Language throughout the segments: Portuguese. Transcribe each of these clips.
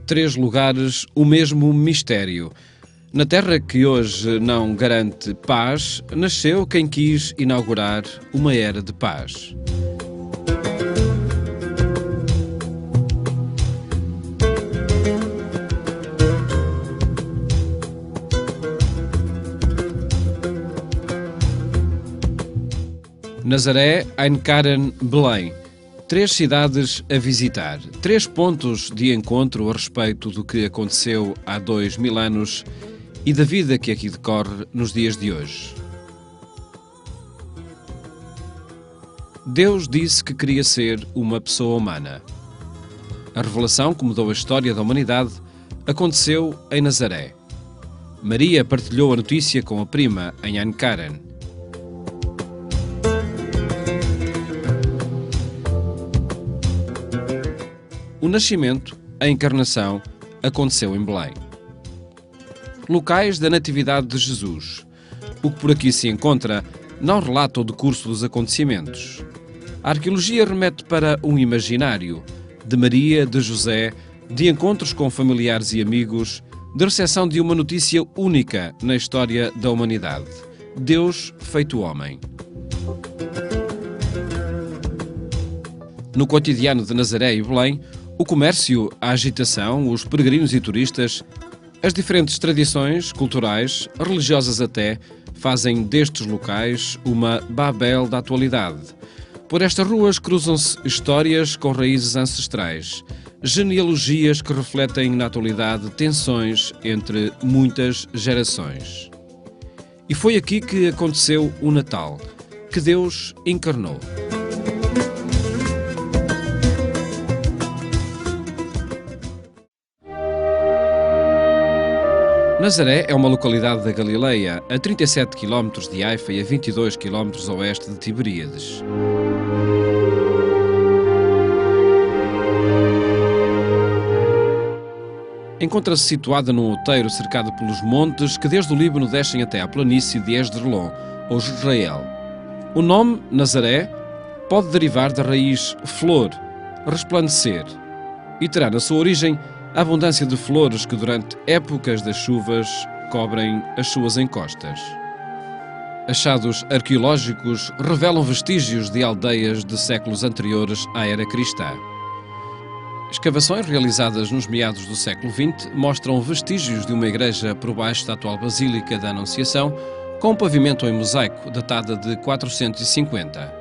três lugares o mesmo mistério. Na terra que hoje não garante paz, nasceu quem quis inaugurar uma era de paz. Nazaré, Ein Karen, Belém. Três cidades a visitar, três pontos de encontro a respeito do que aconteceu há 2000 anos e da vida que aqui decorre nos dias de hoje. Deus disse que queria ser uma pessoa humana. A revelação que mudou a história da humanidade aconteceu em Nazaré. Maria partilhou a notícia com a prima em Ein Karen. O nascimento, a encarnação, aconteceu em Belém. Locais da Natividade de Jesus. O que por aqui se encontra não relata o decurso dos acontecimentos. A arqueologia remete para um imaginário de Maria, de José, de encontros com familiares e amigos, de recepção de uma notícia única na história da humanidade: Deus feito homem. No cotidiano de Nazaré e Belém, o comércio, a agitação, os peregrinos e turistas, as diferentes tradições culturais, religiosas até, fazem destes locais uma Babel da atualidade. Por estas ruas cruzam-se histórias com raízes ancestrais, genealogias que refletem na atualidade tensões entre muitas gerações. E foi aqui que aconteceu o Natal, que Deus encarnou. Nazaré é uma localidade da Galileia, a 37 km de Haifa e a 22 km a oeste de Tiberíades. Encontra-se situada num outeiro cercado pelos montes que desde o Líbano descem até à planície de Esdrelon, ou Jezreel. O nome, Nazaré, pode derivar da raiz flor, resplandecer, e terá na sua origem a abundância de flores que durante épocas das chuvas cobrem as suas encostas. Achados arqueológicos revelam vestígios de aldeias de séculos anteriores à era cristã. Escavações realizadas nos meados do século XX mostram vestígios de uma igreja por baixo da atual Basílica da Anunciação, com um pavimento em mosaico datada de 450.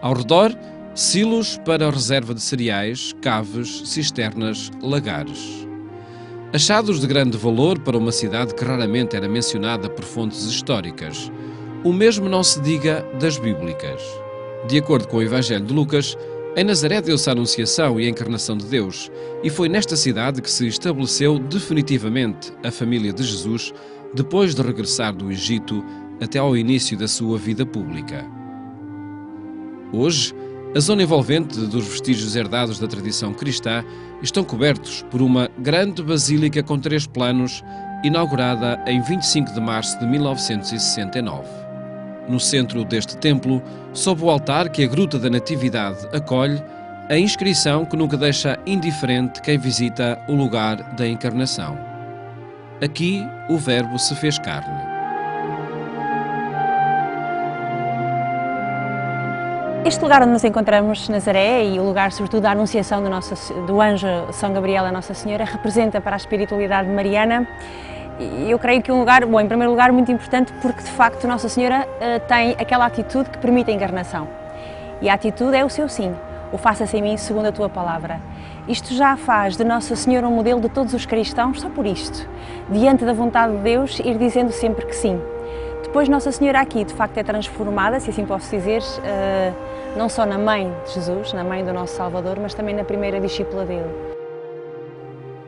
Ao redor, silos para a reserva de cereais, caves, cisternas, lagares. Achados de grande valor para uma cidade que raramente era mencionada por fontes históricas. O mesmo não se diga das bíblicas. De acordo com o Evangelho de Lucas, em Nazaré deu-se a Anunciação e a encarnação de Deus, e foi nesta cidade que se estabeleceu definitivamente a família de Jesus, depois de regressar do Egito até ao início da sua vida pública. Hoje, a zona envolvente dos vestígios herdados da tradição cristã estão cobertos por uma grande basílica com 3 planos, inaugurada em 25 de março de 1969. No centro deste templo, sob o altar que a Gruta da Natividade acolhe, a inscrição que nunca deixa indiferente quem visita o lugar da encarnação. Aqui o Verbo se fez carne. Este lugar onde nos encontramos, Nazaré, e o lugar sobretudo da anunciação do anjo São Gabriel a Nossa Senhora, representa para a espiritualidade mariana. E eu creio que um lugar, bom, em primeiro lugar, muito importante porque de facto Nossa Senhora tem aquela atitude que permite a encarnação. E a atitude é o seu sim, o faça-se em mim segundo a tua palavra. Isto já faz de Nossa Senhora um modelo de todos os cristãos só por isto, diante da vontade de Deus, ir dizendo sempre que sim. Depois Nossa Senhora aqui de facto é transformada, se assim posso dizer, não só na mãe de Jesus, na mãe do nosso Salvador, mas também na primeira discípula dele.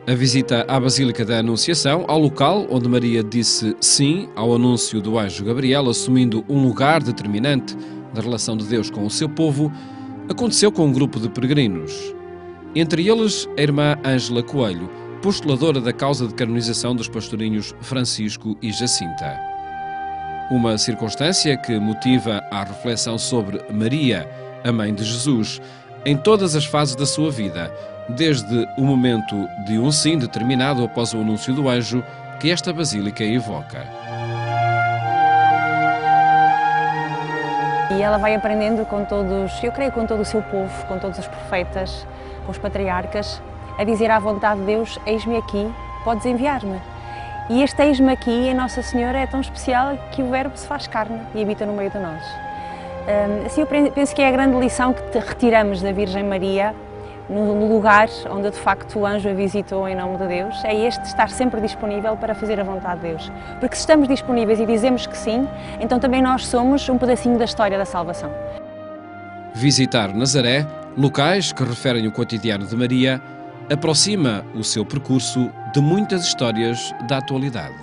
A visita à Basílica da Anunciação, ao local onde Maria disse sim ao anúncio do anjo Gabriel, assumindo um lugar determinante da relação de Deus com o seu povo, aconteceu com um grupo de peregrinos. Entre eles, a irmã Ângela Coelho, postuladora da causa de canonização dos pastorinhos Francisco e Jacinta. Uma circunstância que motiva a reflexão sobre Maria, a mãe de Jesus, em todas as fases da sua vida, desde o momento de um sim determinado após o anúncio do anjo que esta basílica evoca. E ela vai aprendendo com todos, eu creio, com todo o seu povo, com todos os profetas, com os patriarcas, a dizer à vontade de Deus: eis-me aqui, podes enviar-me. E este eis-me aqui em Nossa Senhora é tão especial que o Verbo se faz carne e habita no meio de nós. Assim, eu penso que é a grande lição que retiramos da Virgem Maria, no lugar onde de facto o anjo a visitou em nome de Deus, é este estar sempre disponível para fazer a vontade de Deus. Porque se estamos disponíveis e dizemos que sim, então também nós somos um pedacinho da história da salvação. Visitar Nazaré, locais que referem o cotidiano de Maria, aproxima o seu percurso de muitas histórias da atualidade.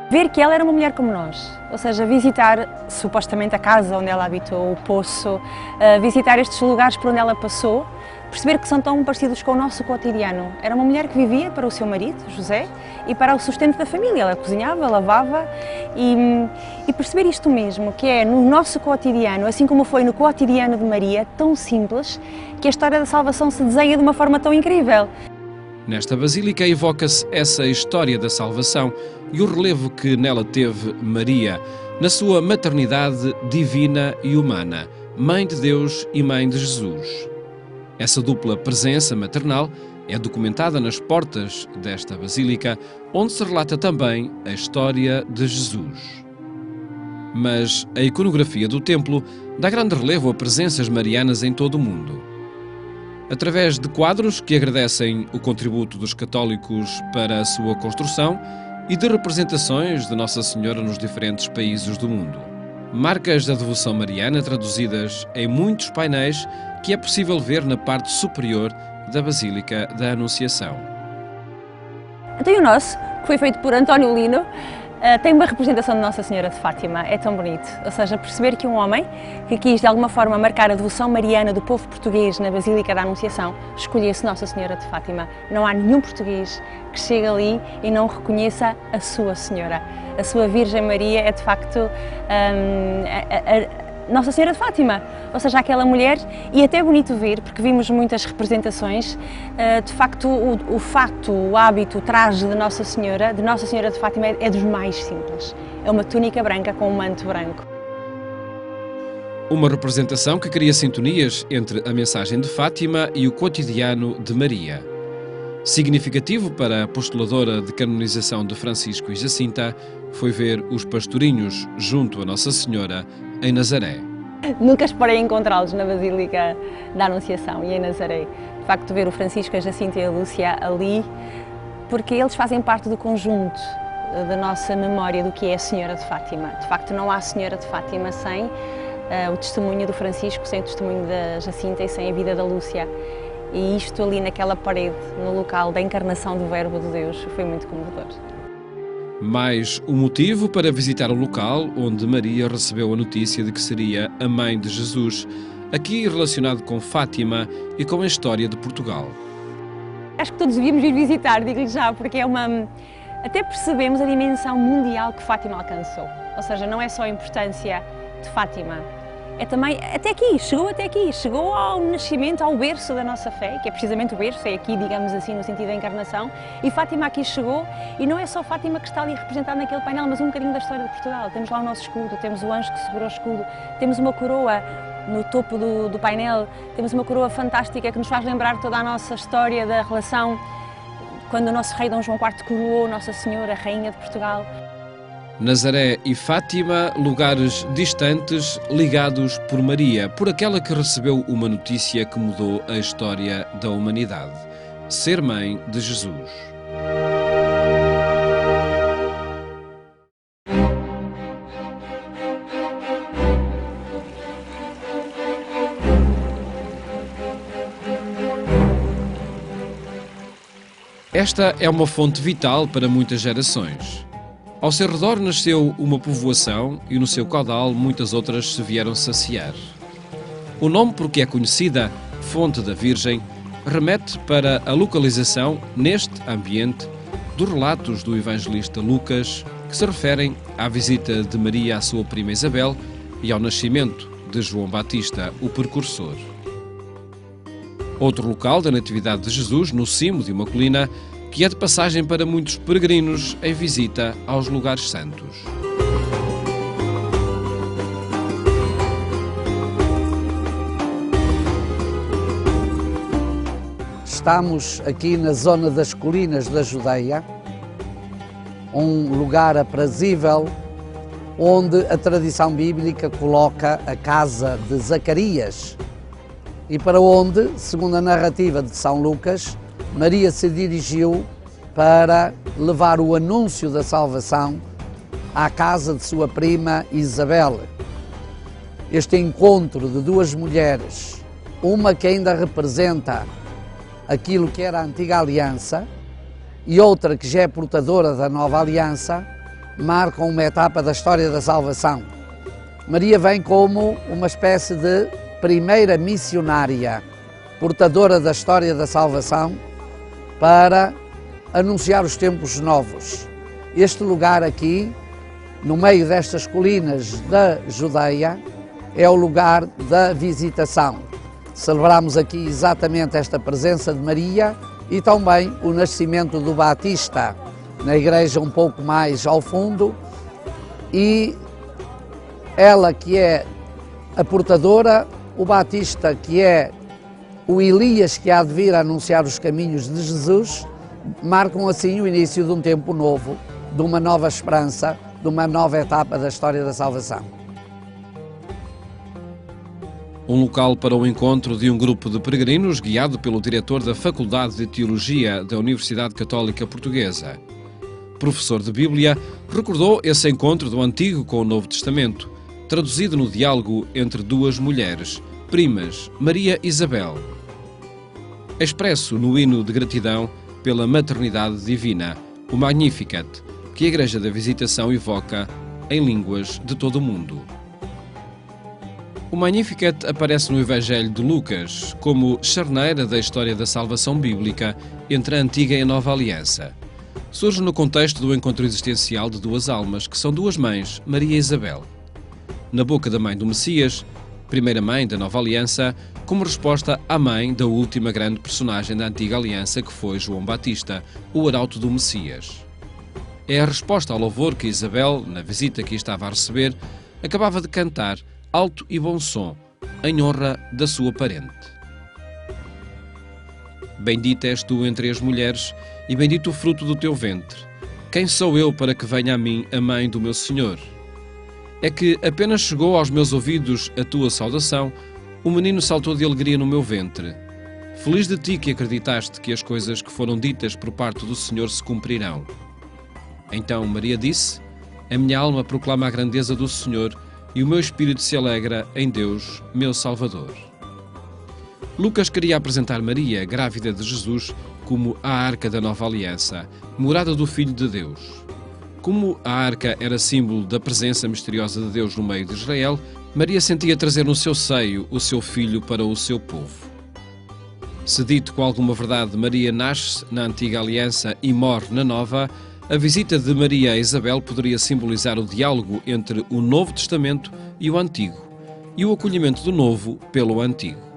Ver que ela era uma mulher como nós, ou seja, visitar supostamente a casa onde ela habitou, o poço, visitar estes lugares por onde ela passou, perceber que são tão parecidos com o nosso cotidiano. Era uma mulher que vivia para o seu marido, José, e para o sustento da família. Ela cozinhava, lavava e perceber isto mesmo, que é no nosso cotidiano, assim como foi no cotidiano de Maria, tão simples, que a história da salvação se desenha de uma forma tão incrível. Nesta basílica evoca-se essa história da salvação e o relevo que nela teve Maria, na sua maternidade divina e humana, Mãe de Deus e Mãe de Jesus. Essa dupla presença maternal é documentada nas portas desta basílica, onde se relata também a história de Jesus. Mas a iconografia do templo dá grande relevo a presenças marianas em todo o mundo. Através de quadros que agradecem o contributo dos católicos para a sua construção e de representações de Nossa Senhora nos diferentes países do mundo. Marcas da devoção mariana traduzidas em muitos painéis que é possível ver na parte superior da Basílica da Anunciação. Então, o nosso, que foi feito por António Lino, tem uma representação de Nossa Senhora de Fátima. É tão bonito. Ou seja, perceber que um homem que quis de alguma forma marcar a devoção mariana do povo português na Basílica da Anunciação, escolhesse Nossa Senhora de Fátima. Não há nenhum português que chegue ali e não reconheça a sua Senhora. A sua Virgem Maria é de facto Nossa Senhora de Fátima, ou seja, aquela mulher, e até é bonito ver, porque vimos muitas representações, de facto o fato, o hábito, o traje de Nossa Senhora de Fátima é dos mais simples. É uma túnica branca com um manto branco. Uma representação que cria sintonias entre a mensagem de Fátima e o cotidiano de Maria. Significativo para a postuladora de canonização de Francisco e Jacinta foi ver os pastorinhos junto a Nossa Senhora em Nazaré. Nunca esperei encontrá-los na Basílica da Anunciação e em Nazaré. De facto, ver o Francisco, a Jacinta e a Lúcia ali, porque eles fazem parte do conjunto da nossa memória do que é a Senhora de Fátima. De facto, não há Senhora de Fátima sem o testemunho do Francisco, sem o testemunho da Jacinta e sem a vida da Lúcia. E isto ali naquela parede, no local da encarnação do Verbo de Deus, foi muito comovedor. Mais um motivo para visitar o local onde Maria recebeu a notícia de que seria a mãe de Jesus, aqui relacionado com Fátima e com a história de Portugal. Acho que todos devíamos vir visitar, digo-lhe já, porque é uma... Até percebemos a dimensão mundial que Fátima alcançou. Ou seja, não é só a importância de Fátima, é também até aqui, chegou ao nascimento, ao berço da nossa fé, que é precisamente o berço, é aqui, digamos assim, no sentido da encarnação, e Fátima aqui chegou, e não é só Fátima que está ali representada naquele painel, mas um bocadinho da história de Portugal. Temos lá o nosso escudo, temos o anjo que segurou o escudo, temos uma coroa no topo do painel, temos uma coroa fantástica que nos faz lembrar toda a nossa história da relação quando o nosso rei Dom João IV coroou Nossa Senhora, Rainha de Portugal. Nazaré e Fátima, lugares distantes ligados por Maria, por aquela que recebeu uma notícia que mudou a história da humanidade: ser mãe de Jesus. Esta é uma fonte vital para muitas gerações. Ao seu redor nasceu uma povoação e no seu caudal muitas outras se vieram saciar. O nome por que é conhecida, Fonte da Virgem, remete para a localização, neste ambiente, dos relatos do evangelista Lucas, que se referem à visita de Maria à sua prima Isabel e ao nascimento de João Batista, o precursor. Outro local da Natividade de Jesus, no cimo de uma colina, que é de passagem para muitos peregrinos em visita aos lugares santos. Estamos aqui na zona das colinas da Judeia, um lugar aprazível onde a tradição bíblica coloca a casa de Zacarias e para onde, segundo a narrativa de São Lucas, Maria se dirigiu para levar o anúncio da salvação à casa de sua prima Isabel. Este encontro de duas mulheres, uma que ainda representa aquilo que era a antiga aliança e outra que já é portadora da nova aliança, marcam uma etapa da história da salvação. Maria vem como uma espécie de primeira missionária, portadora da história da salvação, para anunciar os tempos novos. Este lugar aqui, no meio destas colinas da Judeia, é o lugar da visitação. Celebramos aqui exatamente esta presença de Maria e também o nascimento do Batista, na igreja um pouco mais ao fundo, e ela que é a portadora, o Batista que é o Elias que há de vir a anunciar os caminhos de Jesus, marcam assim o início de um tempo novo, de uma nova esperança, de uma nova etapa da história da salvação. Um local para o encontro de um grupo de peregrinos guiado pelo diretor da Faculdade de Teologia da Universidade Católica Portuguesa. Professor de Bíblia, recordou esse encontro do Antigo com o Novo Testamento, traduzido no diálogo entre duas mulheres, primas, Maria e Isabel. Expresso no hino de gratidão pela maternidade divina, o Magnificat, que a Igreja da Visitação evoca em línguas de todo o mundo. O Magnificat aparece no Evangelho de Lucas como charneira da história da salvação bíblica entre a Antiga e a Nova Aliança. Surge no contexto do encontro existencial de duas almas, que são duas mães, Maria e Isabel. Na boca da mãe do Messias, primeira mãe da Nova Aliança, como resposta à mãe da última grande personagem da Antiga Aliança, que foi João Batista, o arauto do Messias. É a resposta ao louvor que Isabel, na visita que estava a receber, acabava de cantar alto e bom som, em honra da sua parente. Bendita és tu entre as mulheres, e bendito o fruto do teu ventre. Quem sou eu para que venha a mim a mãe do meu Senhor? É que apenas chegou aos meus ouvidos a tua saudação, o menino saltou de alegria no meu ventre. Feliz de ti que acreditaste que as coisas que foram ditas por parte do Senhor se cumprirão. Então Maria disse: a minha alma proclama a grandeza do Senhor, e o meu espírito se alegra em Deus, meu Salvador. Lucas queria apresentar Maria, grávida de Jesus, como a Arca da Nova Aliança, morada do Filho de Deus. Como a Arca era símbolo da presença misteriosa de Deus no meio de Israel, Maria sentia trazer no seu seio o seu filho para o seu povo. Se dito com alguma verdade, Maria nasce na Antiga Aliança e morre na Nova, a visita de Maria a Isabel poderia simbolizar o diálogo entre o Novo Testamento e o Antigo, e o acolhimento do Novo pelo Antigo.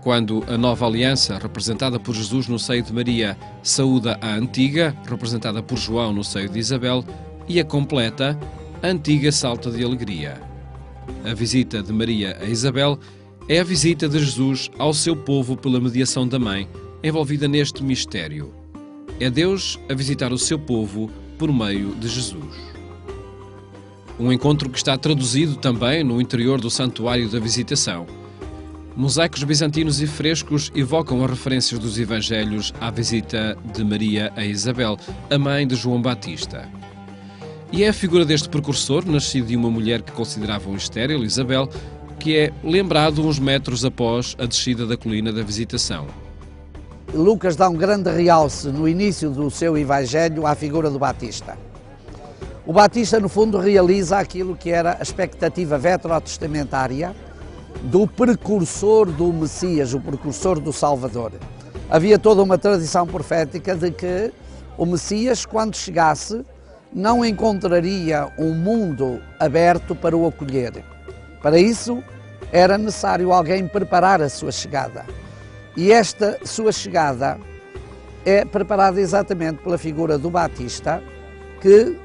Quando a Nova Aliança, representada por Jesus no seio de Maria, saúda a Antiga, representada por João no seio de Isabel, e a completa, a Antiga salta de alegria. A visita de Maria a Isabel é a visita de Jesus ao seu povo pela mediação da mãe, envolvida neste mistério. É Deus a visitar o seu povo por meio de Jesus. Um encontro que está traduzido também no interior do Santuário da Visitação. Mosaicos bizantinos e frescos evocam as referências dos Evangelhos à visita de Maria a Isabel, a mãe de João Batista. E é a figura deste precursor, nascido de uma mulher que consideravam estéril, Isabel, que é lembrado uns metros após a descida da colina da Visitação. Lucas dá um grande realce no início do seu Evangelho à figura do Batista. O Batista, no fundo, realiza aquilo que era a expectativa veterotestamentária do precursor do Messias, o precursor do Salvador. Havia toda uma tradição profética de que o Messias, quando chegasse, não encontraria um mundo aberto para o acolher. Para isso, era necessário alguém preparar a sua chegada. E esta sua chegada é preparada exatamente pela figura do Batista, que,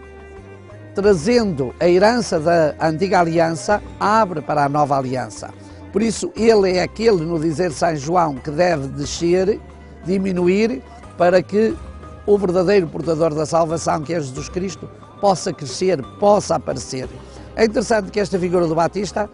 trazendo a herança da antiga aliança, abre para a nova aliança. Por isso, ele é aquele, no dizer São João, que deve descer, diminuir, para que o verdadeiro portador da salvação, que é Jesus Cristo, possa crescer, possa aparecer. É interessante que esta figura do Batista,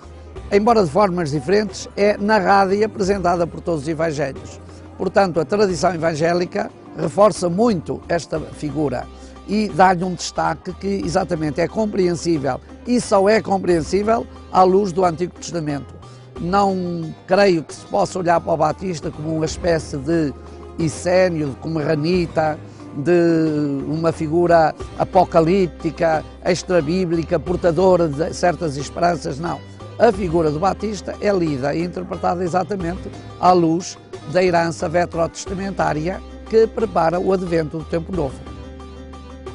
embora de formas diferentes, é narrada e apresentada por todos os evangelhos. Portanto, a tradição evangélica reforça muito esta figura e dá-lhe um destaque que exatamente é compreensível, e só é compreensível à luz do Antigo Testamento. Não creio que se possa olhar para o Batista como uma espécie de Essênio, como Ranita, de uma figura apocalíptica, extra-bíblica, portadora de certas esperanças, não. A figura do Batista é lida e interpretada exatamente à luz da herança veterotestamentária que prepara o advento do tempo novo.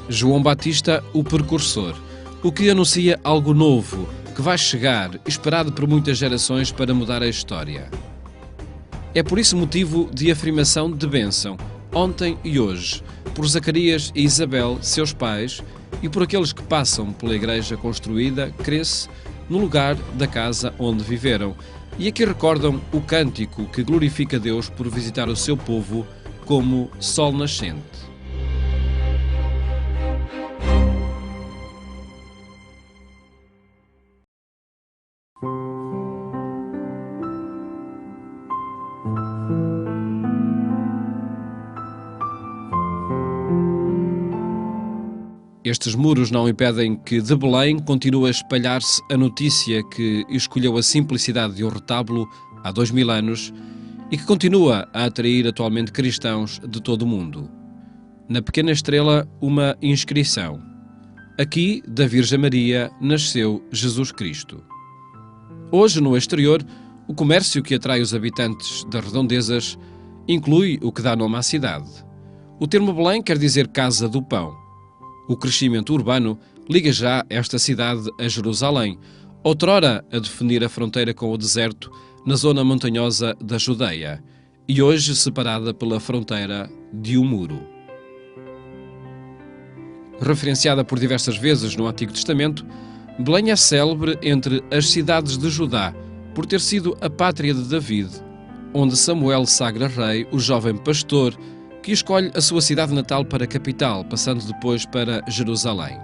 João Batista, o precursor, o que anuncia algo novo, que vai chegar, esperado por muitas gerações para mudar a história. É por isso motivo de afirmação de bênção, ontem e hoje, por Zacarias e Isabel, seus pais, e por aqueles que passam pela igreja construída, cresce, no lugar da casa onde viveram, e aqui recordam o cântico que glorifica Deus por visitar o seu povo como sol nascente. Estes muros não impedem que de Belém continue a espalhar-se a notícia que escolheu a simplicidade de um retábulo há 2000 anos e que continua a atrair atualmente cristãos de todo o mundo. Na pequena estrela, uma inscrição. Aqui, da Virgem Maria, nasceu Jesus Cristo. Hoje, no exterior, o comércio que atrai os habitantes das redondezas inclui o que dá nome à cidade. O termo Belém quer dizer Casa do Pão. O crescimento urbano liga já esta cidade a Jerusalém, outrora a definir a fronteira com o deserto na zona montanhosa da Judeia, e hoje separada pela fronteira de um muro. Referenciada por diversas vezes no Antigo Testamento, Belém é célebre entre as cidades de Judá, por ter sido a pátria de David, onde Samuel sagra rei, o jovem pastor, que escolhe a sua cidade natal para capital, passando depois para Jerusalém.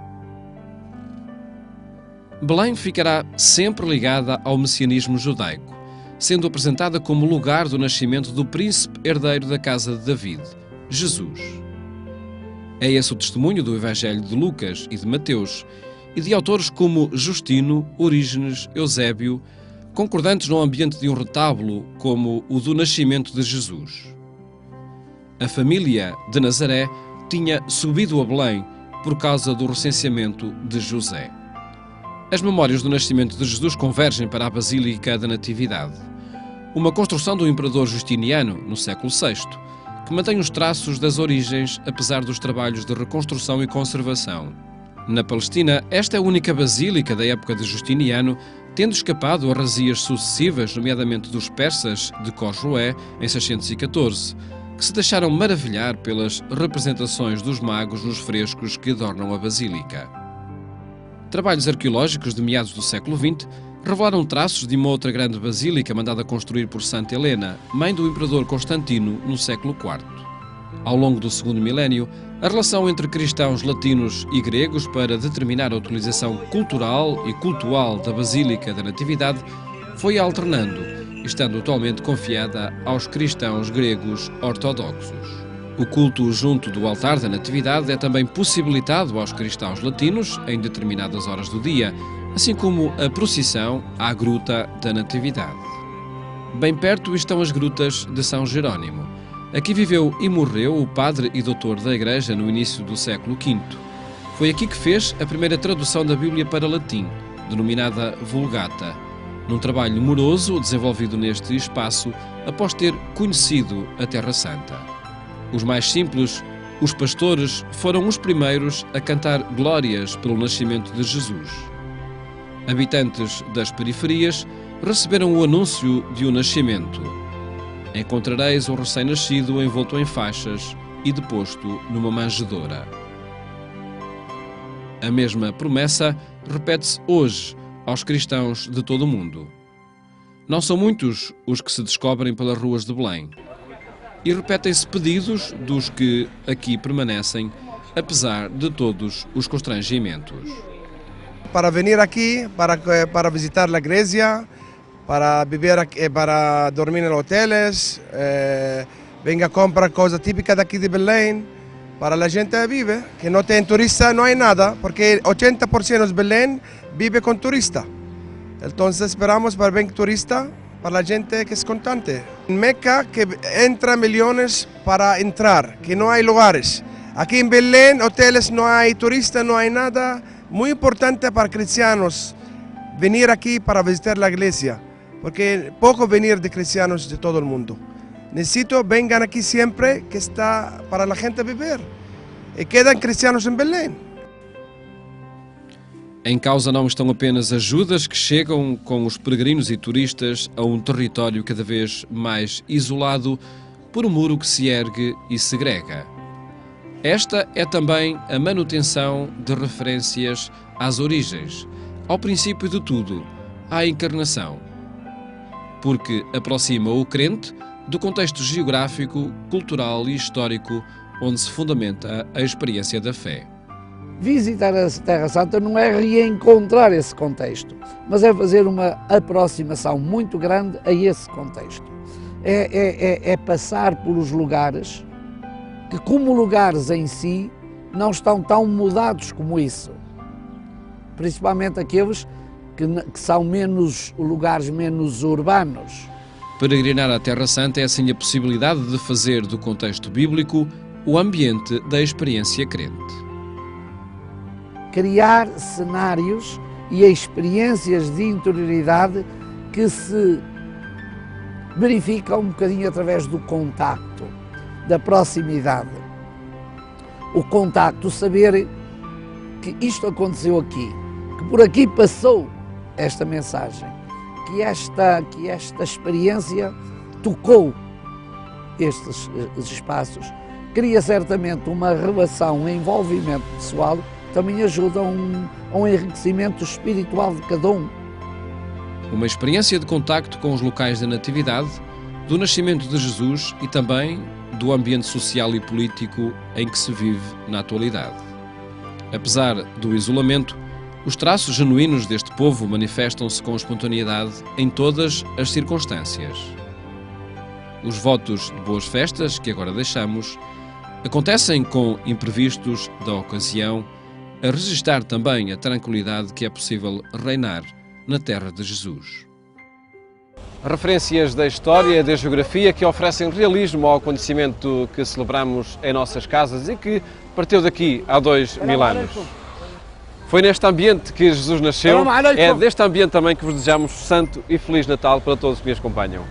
Belém ficará sempre ligada ao messianismo judaico, sendo apresentada como lugar do nascimento do príncipe herdeiro da casa de David, Jesus. É esse o testemunho do Evangelho de Lucas e de Mateus, e de autores como Justino, Orígenes, Eusébio, concordantes no ambiente de um retábulo como o do nascimento de Jesus. A família de Nazaré tinha subido a Belém por causa do recenseamento de José. As memórias do nascimento de Jesus convergem para a Basílica da Natividade, uma construção do imperador Justiniano, no século VI, que mantém os traços das origens, apesar dos trabalhos de reconstrução e conservação. Na Palestina, esta é a única basílica da época de Justiniano, tendo escapado a razias sucessivas, nomeadamente dos persas de Cosroé, em 614, que se deixaram maravilhar pelas representações dos magos nos frescos que adornam a basílica. Trabalhos arqueológicos de meados do século XX revelaram traços de uma outra grande basílica mandada construir por Santa Helena, mãe do imperador Constantino, no século IV. Ao longo do segundo milénio, a relação entre cristãos latinos e gregos para determinar a utilização cultural e cultual da Basílica da Natividade foi alternando, estando atualmente confiada aos cristãos gregos ortodoxos. O culto junto do altar da Natividade é também possibilitado aos cristãos latinos em determinadas horas do dia, assim como a procissão à Gruta da Natividade. Bem perto estão as grutas de São Jerónimo. Aqui viveu e morreu o padre e doutor da Igreja no início do século V. Foi aqui que fez a primeira tradução da Bíblia para latim, denominada Vulgata, num trabalho moroso desenvolvido neste espaço após ter conhecido a Terra Santa. Os mais simples, os pastores, foram os primeiros a cantar glórias pelo nascimento de Jesus. Habitantes das periferias receberam o anúncio de um nascimento. encontrareis um recém-nascido envolto em faixas e deposto numa manjedoura. A mesma promessa repete-se hoje aos cristãos de todo o mundo. Não são muitos os que se descobrem pelas ruas de Belém. E repetem-se pedidos dos que aqui permanecem, apesar de todos os constrangimentos. Para venir aqui, para visitar a igreja, para beber, para dormir em hotéis, venga comprar coisa típica daqui de Belém, para a gente vive, que não tem turista, não há nada, porque 80% de Belém vive com turista. Então esperamos para vir turista, para a gente que é contente. Em Meca, que entra milhões para entrar, que não há lugares. Aqui em Belém, hotéis, não há turista, não há nada. Muito importante para cristianos vir aqui para visitar a igreja, porque pouco venir de cristianos de todo o mundo. Necesito vengan aqui sempre, que está para a gente viver. E quedam cristianos em Belém. Em causa não estão apenas ajudas que chegam com os peregrinos e turistas a um território cada vez mais isolado por um muro que se ergue e segrega. Esta é também a manutenção de referências às origens, ao princípio de tudo, à encarnação, porque aproxima o crente do contexto geográfico, cultural e histórico onde se fundamenta a experiência da fé. Visitar a Terra Santa não é reencontrar esse contexto, mas é fazer uma aproximação muito grande a esse contexto. É passar pelos lugares que, como lugares em si, não estão tão mudados como isso. Principalmente aqueles que são lugares menos urbanos. Peregrinar à Terra Santa é assim a possibilidade de fazer do contexto bíblico o ambiente da experiência crente. Criar cenários e experiências de interioridade que se verificam um bocadinho através do contacto, da proximidade. O contacto, saber que isto aconteceu aqui, que por aqui passou esta mensagem, que esta experiência tocou estes espaços, cria certamente uma relação, um envolvimento pessoal, também ajuda a um enriquecimento espiritual de cada um. Uma experiência de contacto com os locais da natividade, do nascimento de Jesus e também do ambiente social e político em que se vive na atualidade. Apesar do isolamento, os traços genuínos deste povo manifestam-se com espontaneidade em todas as circunstâncias. Os votos de boas festas, que agora deixamos, acontecem com imprevistos da ocasião, a registar também a tranquilidade que é possível reinar na terra de Jesus. Referências da história e da geografia que oferecem realismo ao conhecimento que celebramos em nossas casas e que partiu daqui há 2000 anos. Foi neste ambiente que Jesus nasceu, é deste ambiente também que vos desejamos santo e feliz Natal para todos que me acompanham.